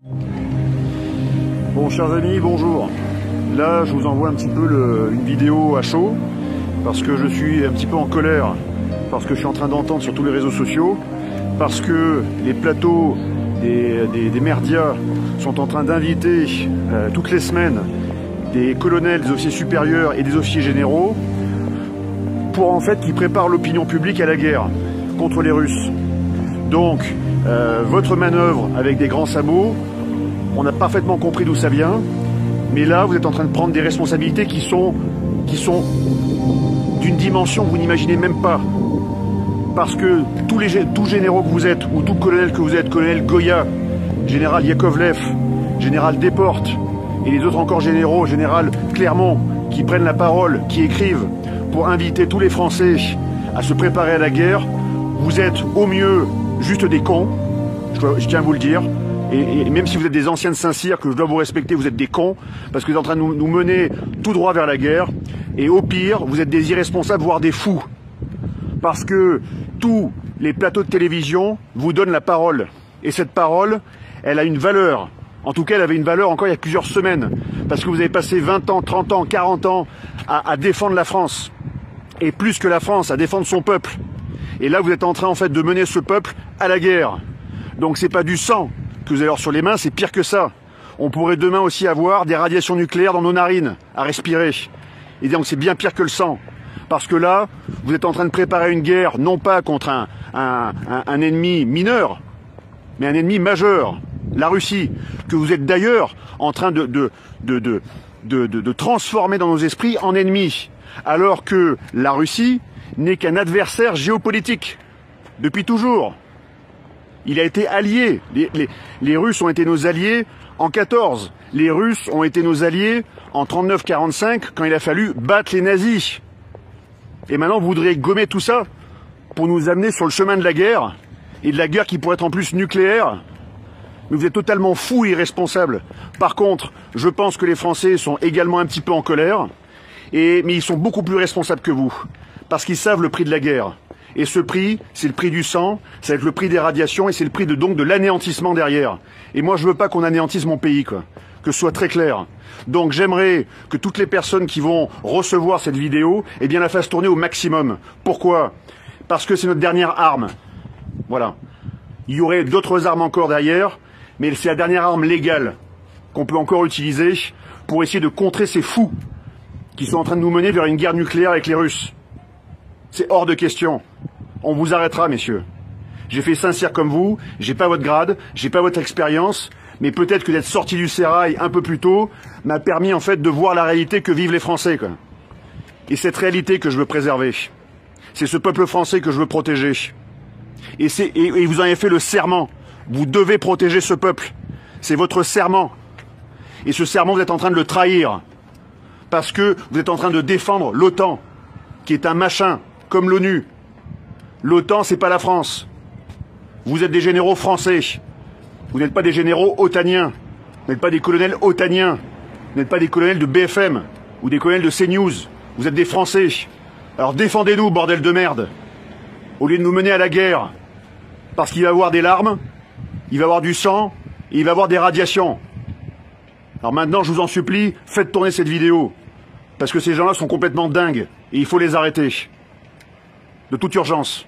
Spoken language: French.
Bon, chers amis, bonjour. Là, je vous envoie un petit peu une vidéo à chaud, parce que je suis un petit peu en colère, parce que je suis en train d'entendre sur tous les réseaux sociaux, parce que les plateaux des merdias sont en train d'inviter toutes les semaines des colonels, des officiers supérieurs et des officiers généraux pour en fait qu'ils préparent l'opinion publique à la guerre contre les Russes. Donc, votre manœuvre avec des grands sabots, on a parfaitement compris d'où ça vient, mais là, vous êtes en train de prendre des responsabilités qui sont d'une dimension que vous n'imaginez même pas. Parce que tous généraux que vous êtes, ou tout colonel que vous êtes, colonel Goya, général Yakovlev, général Desportes, et les autres encore généraux, général Clermont, qui prennent la parole, qui écrivent pour inviter tous les Français à se préparer à la guerre, vous êtes au mieux juste des cons, je tiens à vous le dire, et même si vous êtes des anciens de Saint-Cyr, que je dois vous respecter, vous êtes des cons, parce que vous êtes en train de nous mener tout droit vers la guerre, et au pire, vous êtes des irresponsables, voire des fous. Parce que tous les plateaux de télévision vous donnent la parole. Et cette parole, elle a une valeur. En tout cas, elle avait une valeur encore il y a plusieurs semaines. Parce que vous avez passé 20 ans, 30 ans, 40 ans à défendre la France. Et plus que la France, à défendre son peuple. Et là, vous êtes en train, en fait, de mener ce peuple à la guerre. Donc, c'est pas du sang que vous avez alors sur les mains, c'est pire que ça. On pourrait demain aussi avoir des radiations nucléaires dans nos narines à respirer. Et donc, c'est bien pire que le sang. Parce que là, vous êtes en train de préparer une guerre, non pas contre un ennemi mineur, mais un ennemi majeur, la Russie, que vous êtes d'ailleurs en train de transformer dans nos esprits en ennemi, alors que la Russie n'est qu'un adversaire géopolitique, depuis toujours. Il a été allié. Les Russes ont été nos alliés en 14. Les Russes ont été nos alliés en 39-45, quand il a fallu battre les nazis. Et maintenant, vous voudriez gommer tout ça pour nous amener sur le chemin de la guerre, et de la guerre qui pourrait être en plus nucléaire. Mais vous êtes totalement fous et irresponsables. Par contre, je pense que les Français sont également un petit peu en colère, mais ils sont beaucoup plus responsables que vous, parce qu'ils savent le prix de la guerre. Et ce prix, c'est le prix du sang, ça va être le prix des radiations, et c'est le prix donc de l'anéantissement derrière. Et moi, je veux pas qu'on anéantisse mon pays, quoi. Que ce soit très clair. Donc j'aimerais que toutes les personnes qui vont recevoir cette vidéo, eh bien la fassent tourner au maximum. Pourquoi? Parce que c'est notre dernière arme. Voilà. Il y aurait d'autres armes encore derrière, mais c'est la dernière arme légale qu'on peut encore utiliser pour essayer de contrer ces fous qui sont en train de nous mener vers une guerre nucléaire avec les Russes. C'est hors de question. On vous arrêtera, messieurs. J'ai fait Saint-Cyr comme vous, j'ai pas votre grade, j'ai pas votre expérience, mais peut-être que d'être sorti du sérail un peu plus tôt m'a permis en fait de voir la réalité que vivent les Français, quoi. Et cette réalité que je veux préserver. C'est ce peuple français que je veux protéger. Et vous en avez fait le serment. Vous devez protéger ce peuple. C'est votre serment. Et ce serment, vous êtes en train de le trahir. Parce que vous êtes en train de défendre l'OTAN, qui est un machin, comme l'ONU. L'OTAN, c'est pas la France. Vous êtes des généraux français. Vous n'êtes pas des généraux otaniens. Vous n'êtes pas des colonels otaniens. Vous n'êtes pas des colonels de BFM ou des colonels de CNews. Vous êtes des Français. Alors défendez-nous, bordel de merde. Au lieu de nous mener à la guerre. Parce qu'il va y avoir des larmes, il va y avoir du sang, et il va y avoir des radiations. Alors maintenant, je vous en supplie, faites tourner cette vidéo. Parce que ces gens-là sont complètement dingues. Et il faut les arrêter. De toute urgence.